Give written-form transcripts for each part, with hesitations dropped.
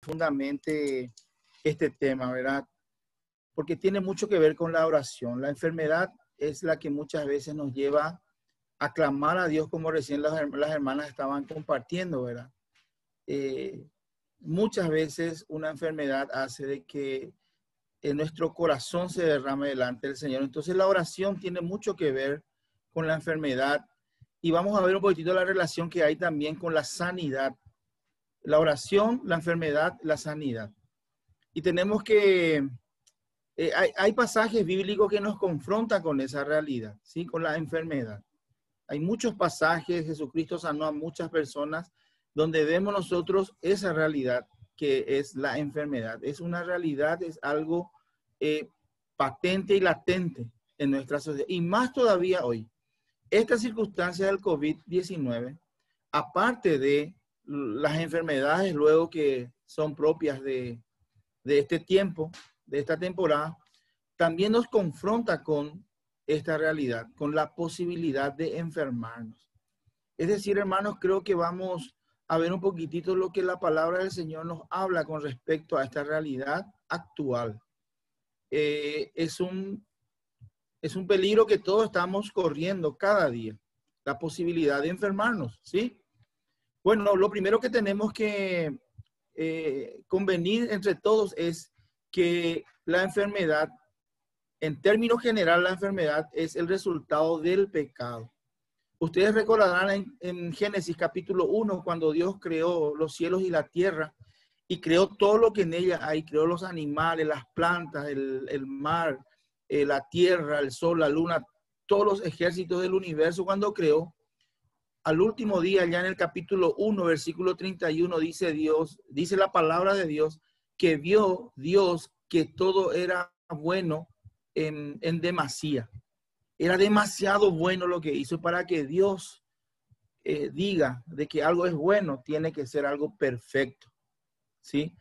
profundamente este tema, ¿verdad? Porque tiene mucho que ver con la oración. La enfermedad es la que muchas veces nos lleva a clamar a Dios, como recién las hermanas estaban compartiendo, ¿verdad? Muchas veces una enfermedad hace de que nuestro corazón se derrame delante del Señor. Entonces la oración tiene mucho que ver con la enfermedad y vamos a ver un poquitito la relación que hay también con la sanidad. La oración, la enfermedad, la sanidad. Y tenemos que, hay pasajes bíblicos que nos confrontan con esa realidad, ¿sí? Con la enfermedad. Hay muchos pasajes, Jesucristo sanó a muchas personas, donde vemos nosotros esa realidad que es la enfermedad. Es una realidad, es algo patente y latente en nuestra sociedad. Y más todavía hoy. Esta circunstancia del COVID-19, aparte de las enfermedades luego que son propias de este tiempo, de esta temporada, también nos confronta con esta realidad, con la posibilidad de enfermarnos. Es decir, hermanos, creo que vamos a ver un poquitito lo que la palabra del Señor nos habla con respecto a esta realidad actual. Es un peligro que todos estamos corriendo cada día, la posibilidad de enfermarnos, ¿sí? Bueno, lo primero que tenemos que convenir entre todos es que la enfermedad, en términos generales, la enfermedad es el resultado del pecado. Ustedes recordarán en Génesis capítulo 1, cuando Dios creó los cielos y la tierra y creó todo lo que en ella hay, creó los animales, las plantas, el mar, la tierra, el sol, la luna, todos los ejércitos del universo. Cuando creó, al último día, ya en el capítulo 1, versículo 31, dice la palabra de Dios, que vio Dios que todo era bueno en demasía. Era demasiado bueno lo que hizo. Para que Dios diga de que algo es bueno, tiene que ser algo perfecto, ¿sí?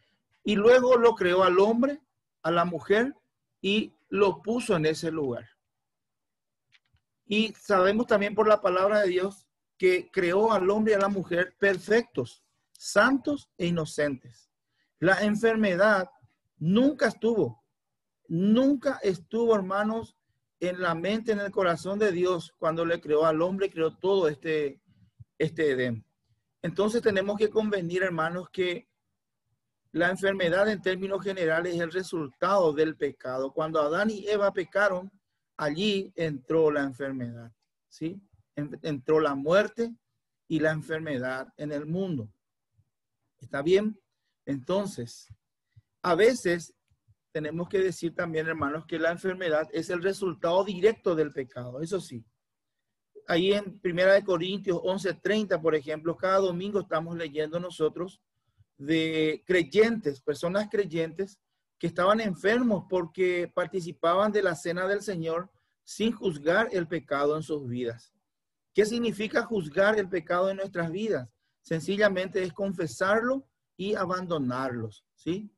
Y luego lo creó al hombre, a la mujer, y lo puso en ese lugar. Y sabemos también por la palabra de Dios que creó al hombre y a la mujer perfectos, santos e inocentes. La enfermedad nunca estuvo, hermanos, en la mente, en el corazón de Dios, cuando le creó al hombre, creó todo este Edén. Entonces tenemos que convenir, hermanos, que la enfermedad en términos generales es el resultado del pecado. Cuando Adán y Eva pecaron, allí entró la enfermedad, ¿sí? Entró la muerte y la enfermedad en el mundo. ¿Está bien? Entonces, a veces tenemos que decir también, hermanos, que la enfermedad es el resultado directo del pecado. Eso sí. Ahí en 1 Corintios 11:30, por ejemplo, cada domingo estamos leyendo nosotros de creyentes, personas creyentes que estaban enfermos porque participaban de la cena del Señor sin juzgar el pecado en sus vidas. ¿Qué significa juzgar el pecado en nuestras vidas? Sencillamente es confesarlo y abandonarlos, ¿sí?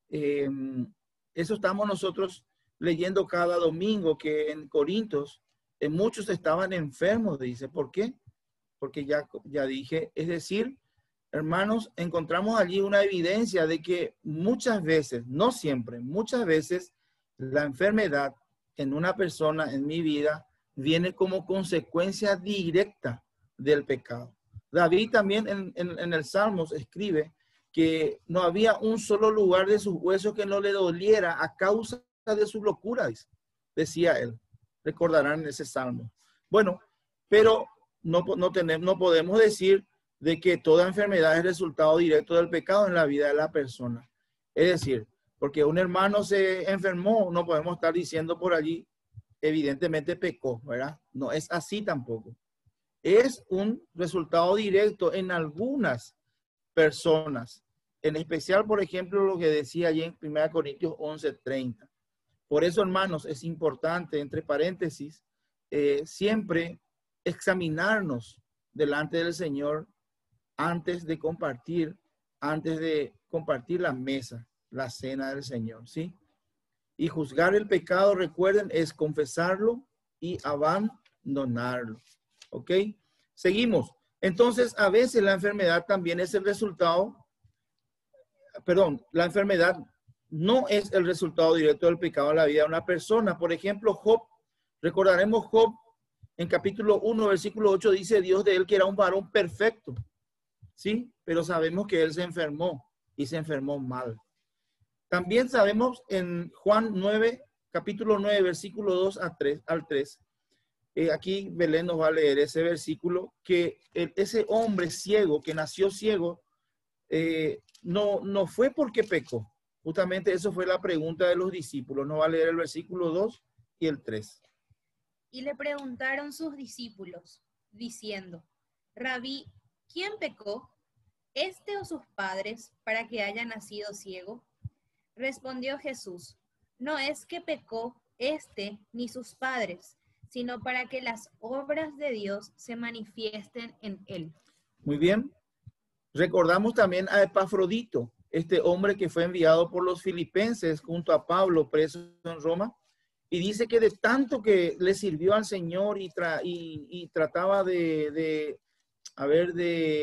Eso estamos nosotros leyendo cada domingo, que en Corintios muchos estaban enfermos, dice. ¿Por qué? Porque ya dije, es decir, hermanos, encontramos allí una evidencia de que muchas veces, no siempre, muchas veces la enfermedad en una persona, en mi vida, viene como consecuencia directa del pecado. David también en el Salmos escribe que no había un solo lugar de sus huesos que no le doliera a causa de sus locuras, decía él. Recordarán ese Salmo. Bueno, pero no podemos decir de que toda enfermedad es resultado directo del pecado en la vida de la persona. Es decir, porque un hermano se enfermó, no podemos estar diciendo por allí, evidentemente pecó, ¿verdad? No es así tampoco. Es un resultado directo en algunas personas. En especial, por ejemplo, lo que decía allí en 1 Corintios 11:30. Por eso, hermanos, es importante, entre paréntesis, siempre examinarnos delante del Señor antes de compartir la mesa, la cena del Señor, ¿sí? Y juzgar el pecado, recuerden, es confesarlo y abandonarlo, ¿ok? Seguimos. Entonces, a veces la enfermedad también es el resultado, la enfermedad no es el resultado directo del pecado en la vida de una persona. Por ejemplo, Job, recordaremos Job en capítulo 1, versículo 8, dice Dios de él que era un varón perfecto, ¿sí? Pero sabemos que él se enfermó y se enfermó mal. También sabemos en Juan 9, capítulo 9, versículo 2 al 3, aquí Belén nos va a leer ese versículo, que ese hombre ciego, que nació ciego, no fue porque pecó. Justamente eso fue la pregunta de los discípulos. Nos va a leer el versículo 2 y el 3. Y le preguntaron sus discípulos, diciendo, Rabí, ¿quién pecó, este o sus padres, para que haya nacido ciego? Respondió Jesús, no es que pecó este ni sus padres, sino para que las obras de Dios se manifiesten en él. Muy bien. Recordamos también a Epafrodito, este hombre que fue enviado por los filipenses junto a Pablo, preso en Roma, y dice que de tanto que le sirvió al Señor y trataba de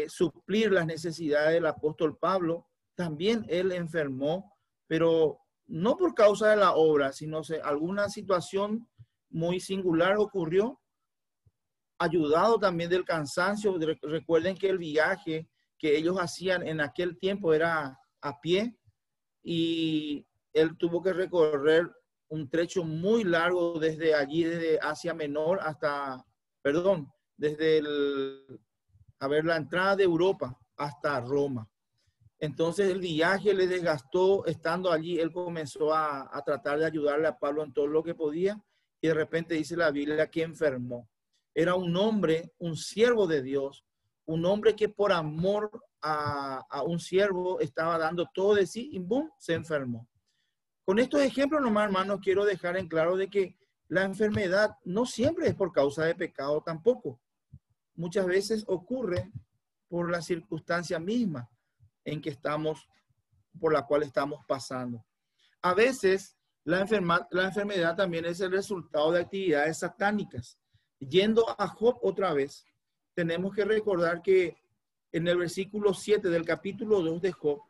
suplir las necesidades del apóstol Pablo, también él enfermó, pero no por causa de la obra, sino alguna situación muy singular ocurrió, ayudado también del cansancio. Recuerden que el viaje que ellos hacían en aquel tiempo era a pie y él tuvo que recorrer un trecho muy largo desde allí, desde Asia Menor hasta, desde la entrada de Europa hasta Roma. Entonces el viaje le desgastó. Estando allí, él comenzó a tratar de ayudarle a Pablo en todo lo que podía y de repente dice la Biblia que enfermó. Era un hombre, un siervo de Dios, un hombre que por amor a un siervo estaba dando todo de sí y ¡boom!, se enfermó. Con estos ejemplos nomás, hermanos, quiero dejar en claro de que la enfermedad no siempre es por causa de pecado tampoco. Muchas veces ocurre por la circunstancia misma en que estamos, por la cual estamos pasando. A veces la enfermedad también es el resultado de actividades satánicas. Yendo a Job otra vez, tenemos que recordar que en el versículo 7 del capítulo 2 de Job,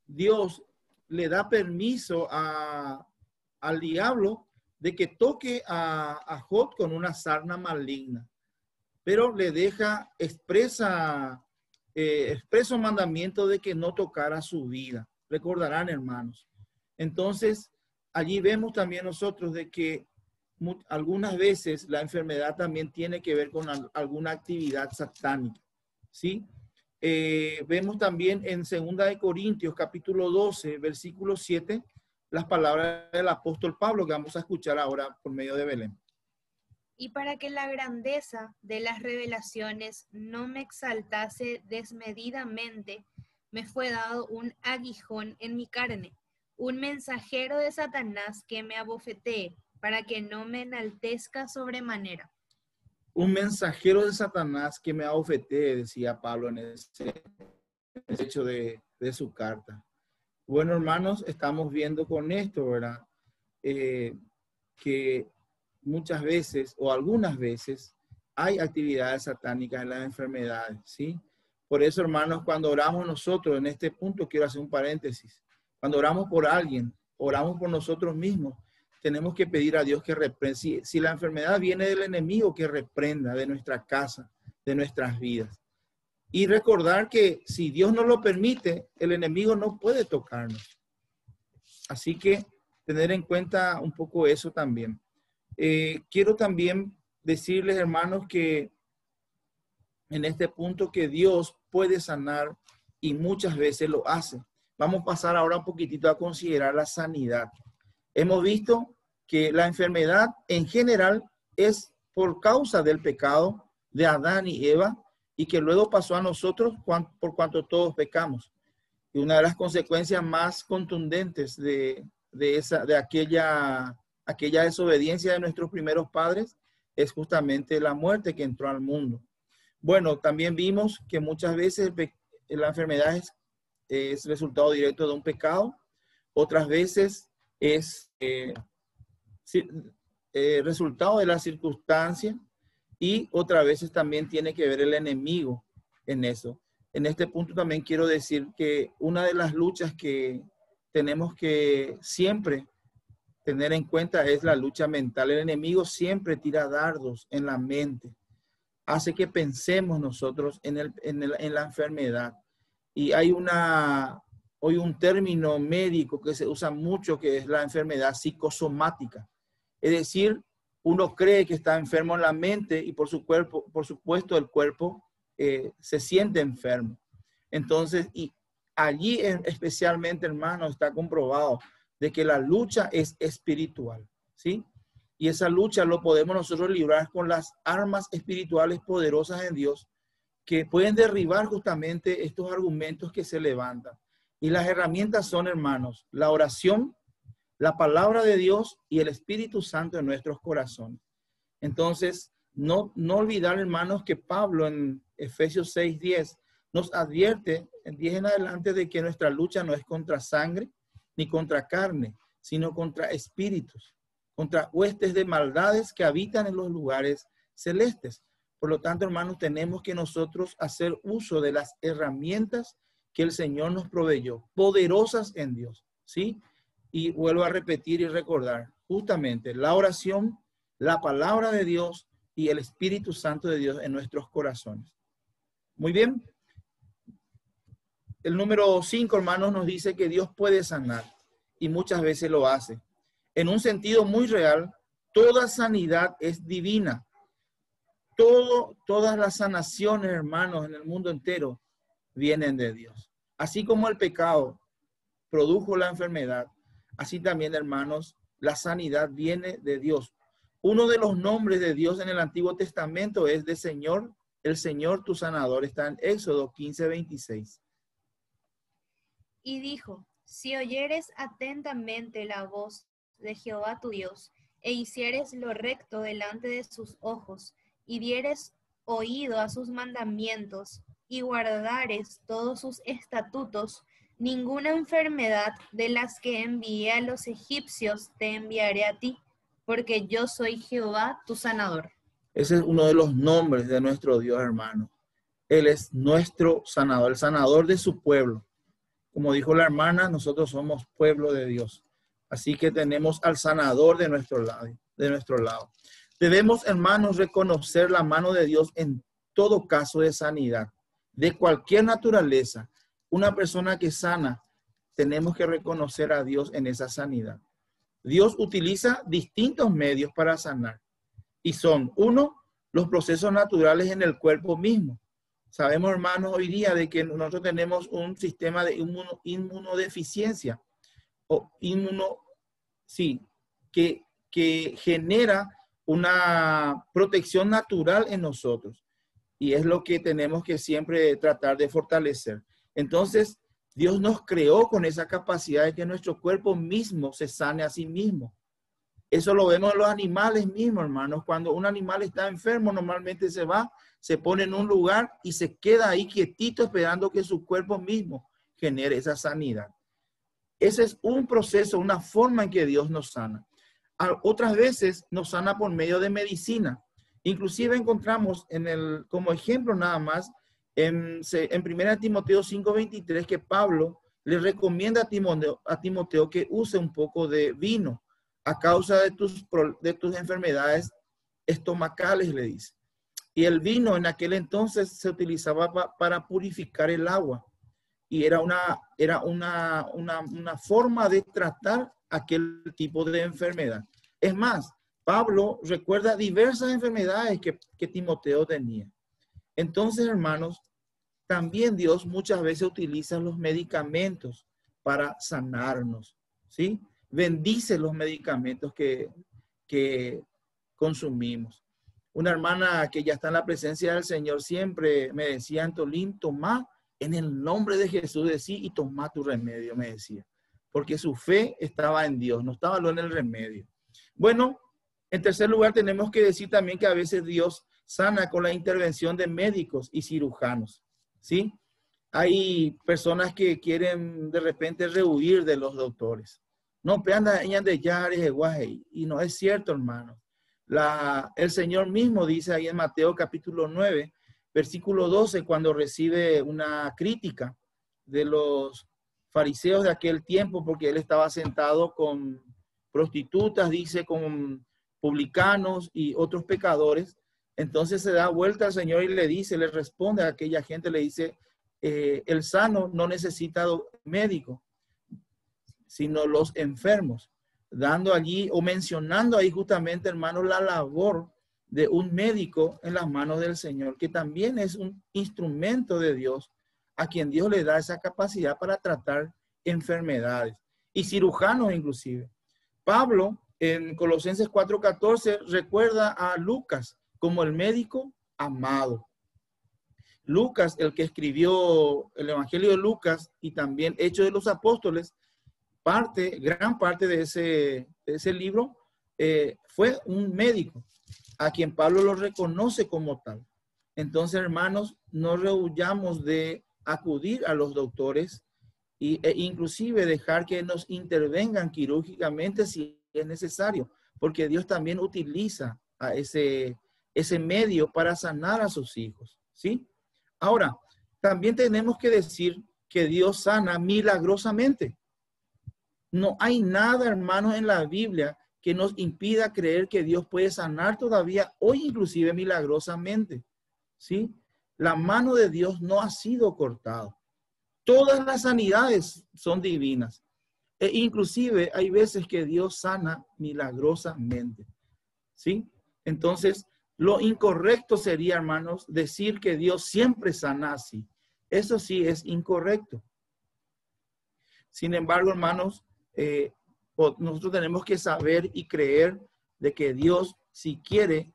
Dios le da permiso al diablo de que toque a Job con una sarna maligna, pero le deja expreso mandamiento de que no tocara su vida. Recordarán, hermanos. Entonces, allí vemos también nosotros de que algunas veces la enfermedad también tiene que ver con alguna actividad satánica, ¿sí? Vemos también en 2 Corintios capítulo 12, versículo 7, las palabras del apóstol Pablo que vamos a escuchar ahora por medio de Belén. Y para que la grandeza de las revelaciones no me exaltase desmedidamente, me fue dado un aguijón en mi carne, un mensajero de Satanás que me abofetee, para que no me enaltezca sobremanera. Un mensajero de Satanás que me abofetee, decía Pablo en ese hecho de su carta. Bueno, hermanos, estamos viendo con esto, ¿verdad? Que muchas veces o algunas veces hay actividades satánicas en las enfermedades, ¿sí? Por eso, hermanos, cuando oramos nosotros, en este punto quiero hacer un paréntesis, cuando oramos por alguien, oramos por nosotros mismos, tenemos que pedir a Dios que reprenda. Si la enfermedad viene del enemigo, que reprenda de nuestra casa, de nuestras vidas. Y recordar que si Dios no lo permite, el enemigo no puede tocarnos. Así que tener en cuenta un poco eso también. Quiero también decirles, hermanos, que en este punto que Dios puede sanar y muchas veces lo hace. Vamos a pasar ahora un poquitito a considerar la sanidad. Hemos visto que la enfermedad en general es por causa del pecado de Adán y Eva y que luego pasó a nosotros por cuanto todos pecamos. Y una de las consecuencias más contundentes de aquella desobediencia de nuestros primeros padres es justamente la muerte que entró al mundo. Bueno, también vimos que muchas veces la enfermedad es resultado directo de un pecado, otras veces es resultado de la circunstancia y otras veces también tiene que ver el enemigo en eso. en este punto también quiero decir que una de las luchas que tenemos que siempre tener en cuenta es la lucha mental. El enemigo siempre tira dardos en la mente, hace que pensemos nosotros en la enfermedad. Y hay hoy un término médico que se usa mucho, que es la enfermedad psicosomática. Es decir, uno cree que está enfermo en la mente y por supuesto el cuerpo se siente enfermo. Entonces, y allí especialmente, hermano, está comprobado de que la lucha es espiritual, ¿sí? Y esa lucha lo podemos nosotros librar con las armas espirituales poderosas en Dios, que pueden derribar justamente estos argumentos que se levantan. Y las herramientas son, hermanos, la oración, la palabra de Dios y el Espíritu Santo en nuestros corazones. Entonces, no olvidar, hermanos, que Pablo en Efesios 6:10 nos advierte, en 10 en adelante, de que nuestra lucha no es contra sangre ni contra carne, sino contra espíritus, contra huestes de maldades que habitan en los lugares celestes. Por lo tanto, hermanos, tenemos que nosotros hacer uso de las herramientas que el Señor nos proveyó, poderosas en Dios, ¿sí? Y vuelvo a repetir y recordar, justamente la oración, la palabra de Dios y el Espíritu Santo de Dios en nuestros corazones. Muy bien. El número 5, hermanos, nos dice que Dios puede sanar y muchas veces lo hace. En un sentido muy real, toda sanidad es divina. Todas las sanaciones, hermanos, en el mundo entero vienen de Dios. Así como el pecado produjo la enfermedad, así también, hermanos, la sanidad viene de Dios. Uno de los nombres de Dios en el Antiguo Testamento es de Señor, el Señor tu sanador. Está en Éxodo 15:26. Y dijo, si oyeres atentamente la voz de Jehová tu Dios, e hicieres lo recto delante de sus ojos, y dieres oído a sus mandamientos, y guardares todos sus estatutos, ninguna enfermedad de las que envié a los egipcios te enviaré a ti, porque yo soy Jehová tu sanador. Ese es uno de los nombres de nuestro Dios, hermano. Él es nuestro sanador, el sanador de su pueblo. Como dijo la hermana, nosotros somos pueblo de Dios. Así que tenemos al sanador de nuestro lado. Debemos, hermanos, reconocer la mano de Dios en todo caso de sanidad, de cualquier naturaleza. Una persona que sana, tenemos que reconocer a Dios en esa sanidad. Dios utiliza distintos medios para sanar. Y son, uno, los procesos naturales en el cuerpo mismo. Sabemos, hermanos, hoy día de que nosotros tenemos un sistema de inmunodeficiencia o que genera una protección natural en nosotros. Y es lo que tenemos que siempre tratar de fortalecer. Entonces, Dios nos creó con esa capacidad de que nuestro cuerpo mismo se sane a sí mismo. Eso lo vemos en los animales mismos, hermanos. Cuando un animal está enfermo, normalmente se pone en un lugar y se queda ahí quietito esperando que su cuerpo mismo genere esa sanidad. Ese es un proceso, una forma en que Dios nos sana. Otras veces nos sana por medio de medicina. Inclusive encontramos como ejemplo nada más, en 1 Timoteo 5:23, que Pablo le recomienda a Timoteo que use un poco de vino a causa de tus enfermedades estomacales, le dice. Y el vino en aquel entonces se utilizaba para purificar el agua. Y era una forma de tratar aquel tipo de enfermedad. Es más, Pablo recuerda diversas enfermedades que Timoteo tenía. Entonces, hermanos, también Dios muchas veces utiliza los medicamentos para sanarnos, ¿sí? Bendice los medicamentos que consumimos. Una hermana que ya está en la presencia del Señor siempre me decía, Antolín, tomá en el nombre de Jesús, decí, y tomá tu remedio, me decía. Porque su fe estaba en Dios, no estaba en el remedio. Bueno, en tercer lugar tenemos que decir también que a veces Dios sana con la intervención de médicos y cirujanos, ¿sí? Hay personas que quieren de repente rehuir de los doctores. No, pero anda de yares, y no es cierto, hermano. El Señor mismo dice ahí en Mateo capítulo 9 versículo 12, cuando recibe una crítica de los fariseos de aquel tiempo, porque él estaba sentado con prostitutas, dice, con publicanos y otros pecadores. Entonces se da vuelta al Señor y le dice, le responde a aquella gente, le dice, el sano no necesita médico, sino los enfermos, dando allí o mencionando ahí justamente, hermanos, la labor de un médico en las manos del Señor, que también es un instrumento de Dios, a quien Dios le da esa capacidad para tratar enfermedades, y cirujanos inclusive. Pablo en Colosenses 4:14 recuerda a Lucas como el médico amado. Lucas, el que escribió el Evangelio de Lucas y también Hechos de los Apóstoles, gran parte de ese libro fue un médico, a quien Pablo lo reconoce como tal. Entonces, hermanos, no rehuyamos de acudir a los doctores e inclusive dejar que nos intervengan quirúrgicamente si es necesario, porque Dios también utiliza a ese medio para sanar a sus hijos, ¿sí? Ahora, también tenemos que decir que Dios sana milagrosamente. No hay nada, hermanos, en la Biblia que nos impida creer que Dios puede sanar todavía hoy, inclusive milagrosamente, ¿sí? La mano de Dios no ha sido cortada. Todas las sanidades son divinas. E inclusive hay veces que Dios sana milagrosamente, ¿sí? Entonces, lo incorrecto sería, hermanos, decir que Dios siempre sana así. Eso sí es incorrecto. Sin embargo, hermanos, nosotros tenemos que saber y creer de que Dios, si quiere,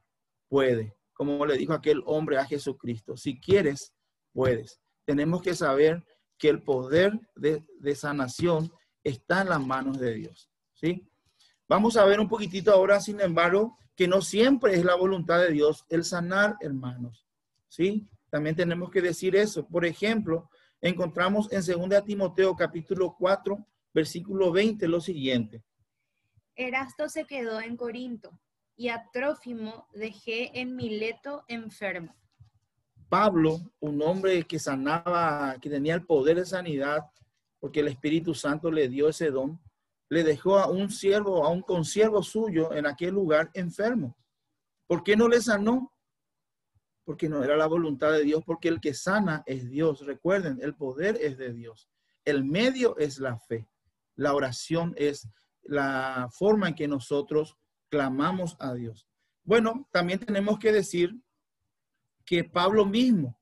puede. Como le dijo aquel hombre a Jesucristo, si quieres, puedes. Tenemos que saber que el poder de sanación está en las manos de Dios, ¿sí? Vamos a ver un poquitito ahora, sin embargo, que no siempre es la voluntad de Dios el sanar, hermanos, ¿sí? También tenemos que decir eso. Por ejemplo, encontramos en 2 Timoteo capítulo 4, versículo 20, lo siguiente. Erasto se quedó en Corinto y a Trófimo dejé en Mileto enfermo. Pablo, un hombre que sanaba, que tenía el poder de sanidad, porque el Espíritu Santo le dio ese don, le dejó a un siervo, a un consiervo suyo en aquel lugar enfermo. ¿Por qué no le sanó? Porque no era la voluntad de Dios, porque el que sana es Dios. Recuerden, el poder es de Dios. El medio es la fe. La oración es la forma en que nosotros clamamos a Dios. Bueno, también tenemos que decir que Pablo mismo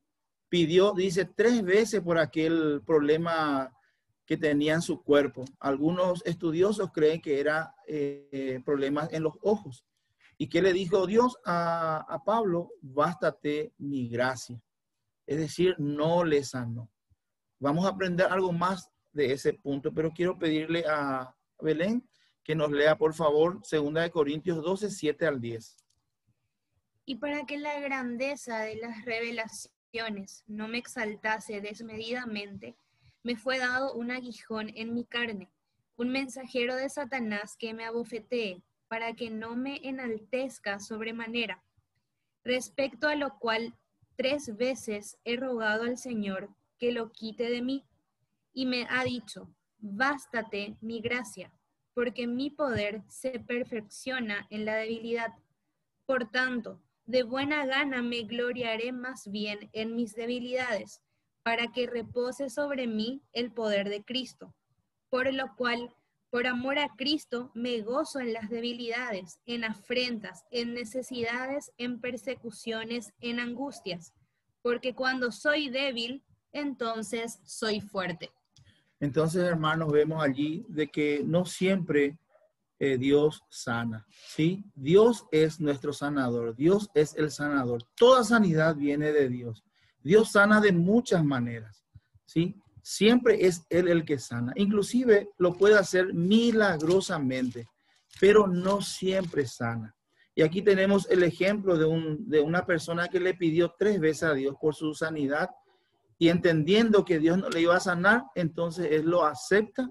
pidió, dice, 3 veces por aquel problema que tenía en su cuerpo. Algunos estudiosos creen que era problemas en los ojos. ¿Y qué le dijo Dios a Pablo? Bástate mi gracia. Es decir, no le sanó. Vamos a aprender algo más de ese punto, pero quiero pedirle a Belén que nos lea, por favor, 2 Corintios 12, 7 al 10. Y para que la grandeza de las revelaciones no me exaltase desmedidamente, me fue dado un aguijón en mi carne, un mensajero de Satanás que me abofetee, para que no me enaltezca sobremanera. Respecto a lo cual 3 veces he rogado al Señor que lo quite de mí, y me ha dicho, bástate mi gracia, porque mi poder se perfecciona en la debilidad. Por tanto, de buena gana me gloriaré más bien en mis debilidades, para que repose sobre mí el poder de Cristo. Por lo cual, por amor a Cristo, me gozo en las debilidades, en afrentas, en necesidades, en persecuciones, en angustias, porque cuando soy débil, entonces soy fuerte. Entonces, hermanos, vemos allí de que no siempre Dios sana, ¿sí? Dios es nuestro sanador, Dios es el sanador. Toda sanidad viene de Dios. Dios sana de muchas maneras, ¿sí? Siempre es Él el que sana. Inclusive lo puede hacer milagrosamente, pero no siempre sana. Y aquí tenemos el ejemplo de una persona que le pidió 3 veces a Dios por su sanidad y entendiendo que Dios no le iba a sanar, entonces él lo acepta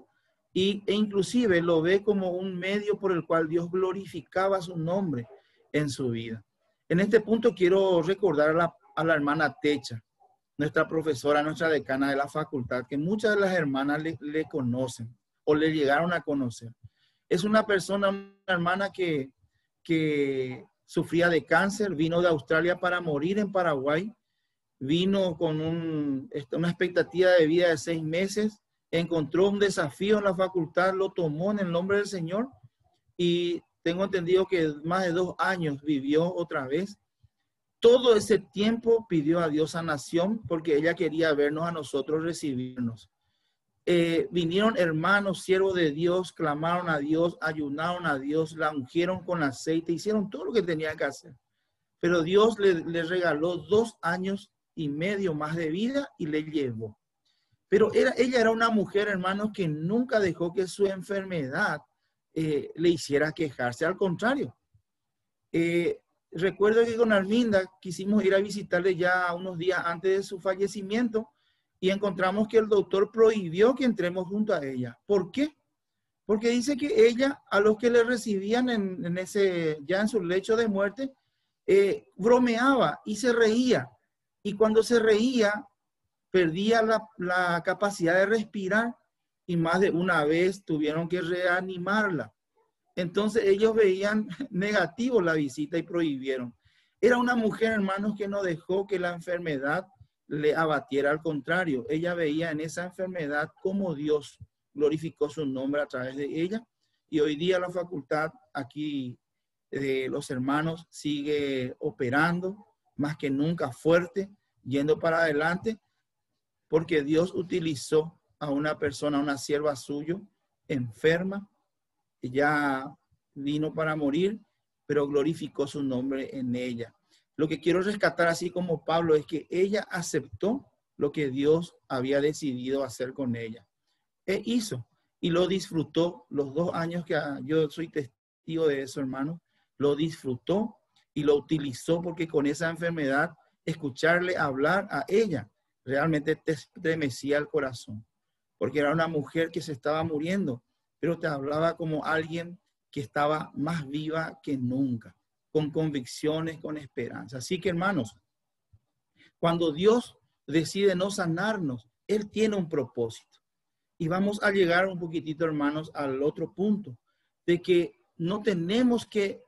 e inclusive lo ve como un medio por el cual Dios glorificaba su nombre en su vida. En este punto quiero recordar a la hermana Techa, nuestra profesora, nuestra decana de la facultad, que muchas de las hermanas le conocen o le llegaron a conocer. Es una persona, una hermana que sufría de cáncer, vino de Australia para morir en Paraguay, vino con una expectativa de vida de 6 meses, encontró un desafío en la facultad, lo tomó en el nombre del Señor y tengo entendido que más de 2 años vivió otra vez. Todo ese tiempo pidió a Dios sanación porque ella quería vernos a nosotros, recibirnos. Vinieron hermanos, siervos de Dios, clamaron a Dios, ayunaron a Dios, la ungieron con aceite, hicieron todo lo que tenían que hacer. Pero Dios le regaló 2 años y medio más de vida y le llevó. Pero ella era una mujer, hermanos, que nunca dejó que su enfermedad le hiciera quejarse. Al contrario, recuerdo que con Arminda quisimos ir a visitarle ya unos días antes de su fallecimiento y encontramos que el doctor prohibió que entremos junto a ella. ¿Por qué? Porque dice que ella, a los que le recibían ya en su lecho de muerte, bromeaba y se reía. Y cuando se reía, perdía la capacidad de respirar y más de una vez tuvieron que reanimarla. Entonces ellos veían negativo la visita y prohibieron. Era una mujer, hermanos, que no dejó que la enfermedad le abatiera. Al contrario, ella veía en esa enfermedad cómo Dios glorificó su nombre a través de ella. Y hoy día la facultad aquí de los hermanos sigue operando más que nunca fuerte, yendo para adelante, porque Dios utilizó a una persona, una sierva suya, enferma, que ya vino para morir, pero glorificó su nombre en ella. Lo que quiero rescatar, así como Pablo, es que ella aceptó lo que Dios había decidido hacer con ella. E hizo y lo disfrutó los 2 años que yo soy testigo de eso, hermano. Lo disfrutó y lo utilizó porque con esa enfermedad, escucharle hablar a ella realmente te estremecía el corazón. Porque era una mujer que se estaba muriendo, pero te hablaba como alguien que estaba más viva que nunca, con convicciones, con esperanza. Así que, hermanos, cuando Dios decide no sanarnos, Él tiene un propósito. Y vamos a llegar un poquitito, hermanos, al otro punto, de que no tenemos que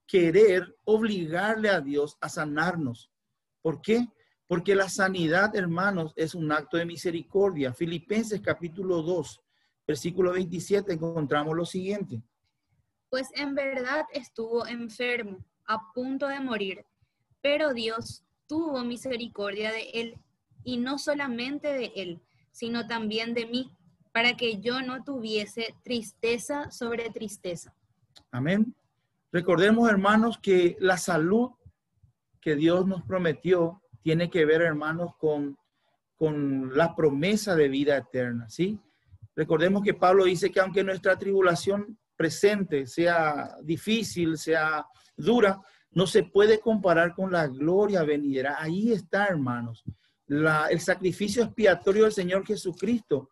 querer obligarle a Dios a sanarnos. ¿Por qué? Porque la sanidad, hermanos, es un acto de misericordia. Filipenses capítulo 2, versículo 27, encontramos lo siguiente. Pues en verdad estuvo enfermo, a punto de morir, pero Dios tuvo misericordia de él, y no solamente de él, sino también de mí, para que yo no tuviese tristeza sobre tristeza. Amén. Recordemos, hermanos, que la salud que Dios nos prometió tiene que ver, hermanos, con la promesa de vida eterna, ¿sí? Recordemos que Pablo dice que aunque nuestra tribulación presente sea difícil, sea dura, no se puede comparar con la gloria venidera. Ahí está, hermanos. El sacrificio expiatorio del Señor Jesucristo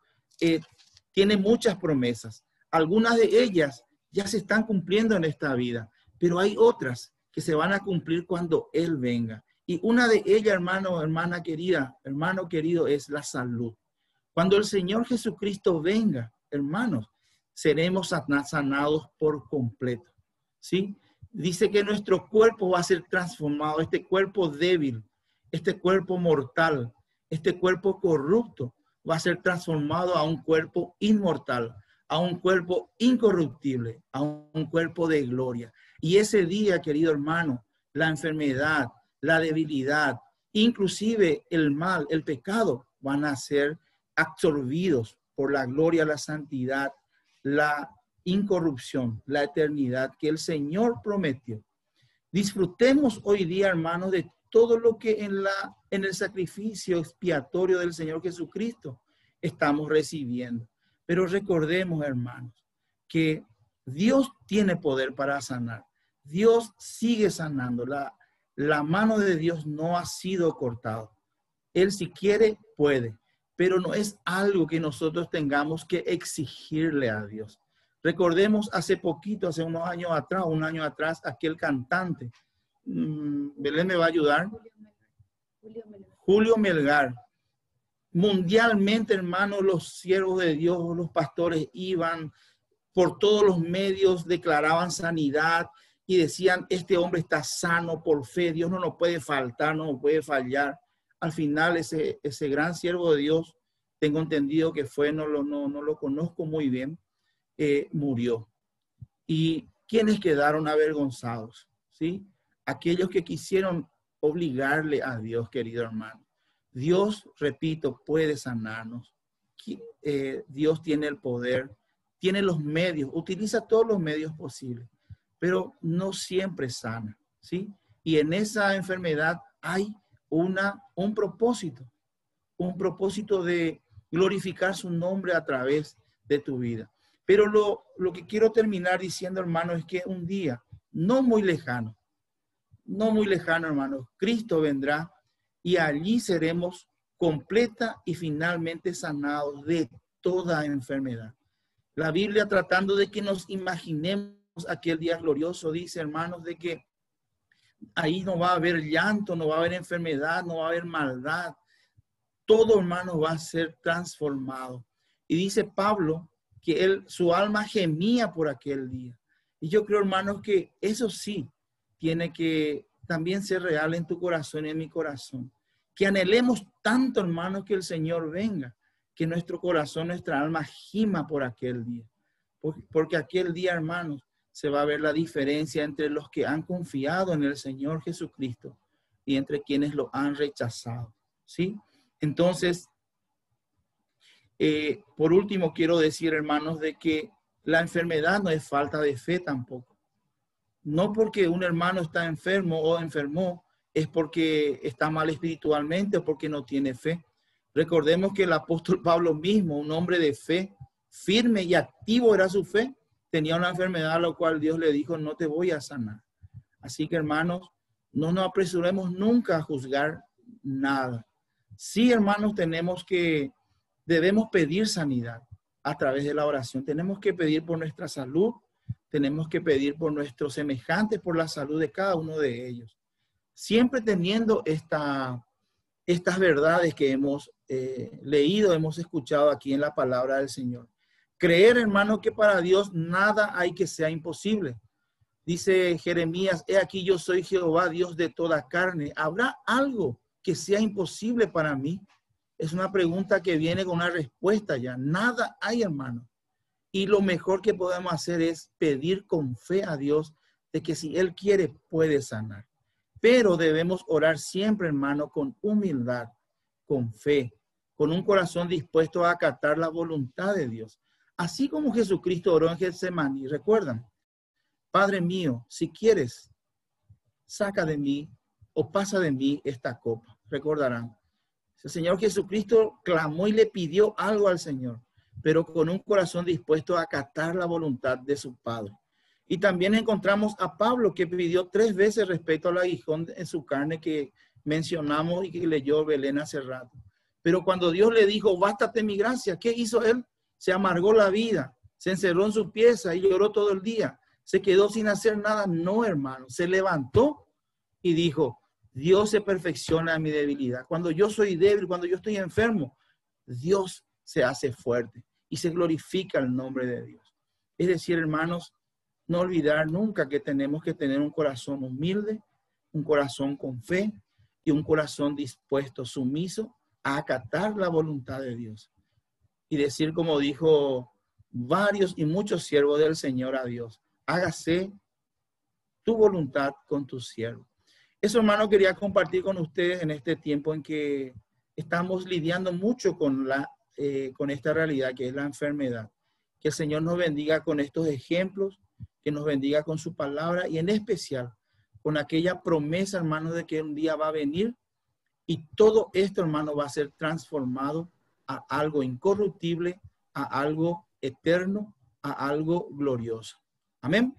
tiene muchas promesas. Algunas de ellas ya se están cumpliendo en esta vida, pero hay otras que se van a cumplir cuando Él venga. Y una de ellas, hermano, hermana querida, hermano querido, es la salud. Cuando el Señor Jesucristo venga, hermanos, seremos sanados por completo, ¿sí? Dice que nuestro cuerpo va a ser transformado, este cuerpo débil, este cuerpo mortal, este cuerpo corrupto, va a ser transformado a un cuerpo inmortal, a un cuerpo incorruptible, a un cuerpo de gloria. Y ese día, querido hermano, la enfermedad, la debilidad, inclusive el mal, el pecado, van a ser absorbidos por la gloria, la santidad, la incorrupción, la eternidad que el Señor prometió. Disfrutemos hoy día, hermanos, de todo lo que en el sacrificio expiatorio del Señor Jesucristo estamos recibiendo. Pero recordemos, hermanos, que Dios tiene poder para sanar. Dios sigue sanando. La mano de Dios no ha sido cortada. Él, si quiere, puede, pero no es algo que nosotros tengamos que exigirle a Dios. Recordemos hace poquito, hace un año atrás, aquel cantante, Belén me va a ayudar, Julio Melgar. Mundialmente, hermanos, los siervos de Dios, los pastores iban por todos los medios, declaraban sanidad y decían, este hombre está sano por fe, Dios no nos puede faltar, no nos puede fallar. Al final, ese gran siervo de Dios, tengo entendido que fue, no lo conozco muy bien, murió. ¿Y quiénes quedaron avergonzados? ¿Sí? Aquellos que quisieron obligarle a Dios, querido hermano. Dios, repito, puede sanarnos. Dios tiene el poder, tiene los medios, utiliza todos los medios posibles, pero no siempre sana, ¿sí? Y en esa enfermedad hay un propósito de glorificar su nombre a través de tu vida. Pero lo que quiero terminar diciendo, hermano, es que un día, no muy lejano, hermano, Cristo vendrá y allí seremos completa y finalmente sanados de toda enfermedad. La Biblia, tratando de que nos imaginemos aquel día glorioso, dice, hermanos, de que ahí no va a haber llanto, no va a haber enfermedad, no va a haber maldad. Todo, hermano, va a ser transformado. Y dice Pablo que su alma gemía por aquel día. Y yo creo, hermanos, que eso sí tiene que también ser real en tu corazón y en mi corazón. Que anhelemos tanto, hermanos, que el Señor venga, que nuestro corazón, nuestra alma gima por aquel día. Porque aquel día, hermanos, se va a ver la diferencia entre los que han confiado en el Señor Jesucristo y entre quienes lo han rechazado, ¿sí? Entonces, por último, quiero decir, hermanos, de que la enfermedad no es falta de fe tampoco. No porque un hermano está enfermo o enfermó, es porque está mal espiritualmente o porque no tiene fe. Recordemos que el apóstol Pablo mismo, un hombre de fe, firme y activo era su fe, tenía una enfermedad a la cual Dios le dijo, no te voy a sanar. Así que, hermanos, no nos apresuremos nunca a juzgar nada. Sí, hermanos, debemos pedir sanidad a través de la oración. Tenemos que pedir por nuestra salud, tenemos que pedir por nuestros semejantes, por la salud de cada uno de ellos. Siempre teniendo estas verdades que hemos leído, hemos escuchado aquí en la palabra del Señor. Creer, hermano, que para Dios nada hay que sea imposible. Dice Jeremías, he aquí yo soy Jehová, Dios de toda carne. ¿Habrá algo que sea imposible para mí? Es una pregunta que viene con una respuesta ya. Nada hay, hermano. Y lo mejor que podemos hacer es pedir con fe a Dios de que si Él quiere, puede sanar. Pero debemos orar siempre, hermano, con humildad, con fe, con un corazón dispuesto a acatar la voluntad de Dios. Así como Jesucristo oró en Getsemaní. ¿Recuerdan? Padre mío, si quieres, saca de mí o pasa de mí esta copa. Recordarán. El Señor Jesucristo clamó y le pidió algo al Señor, pero con un corazón dispuesto a acatar la voluntad de su Padre. Y también encontramos a Pablo, que pidió 3 veces respecto al aguijón en su carne que mencionamos y que leyó Belén hace rato. Pero cuando Dios le dijo, bástate mi gracia, ¿qué hizo él? Se amargó la vida, se encerró en su pieza y lloró todo el día. Se quedó sin hacer nada. No, hermano, se levantó y dijo, Dios se perfecciona en mi debilidad. Cuando yo soy débil, cuando yo estoy enfermo, Dios se hace fuerte y se glorifica el nombre de Dios. Es decir, hermanos, no olvidar nunca que tenemos que tener un corazón humilde, un corazón con fe y un corazón dispuesto, sumiso a acatar la voluntad de Dios. Y decir, como dijo varios y muchos siervos del Señor a Dios, hágase tu voluntad con tus siervos. Eso, hermano, quería compartir con ustedes en este tiempo en que estamos lidiando mucho con esta realidad que es la enfermedad. Que el Señor nos bendiga con estos ejemplos, que nos bendiga con su palabra y en especial con aquella promesa, hermano, de que un día va a venir y todo esto, hermano, va a ser transformado a algo incorruptible, a algo eterno, a algo glorioso. Amén.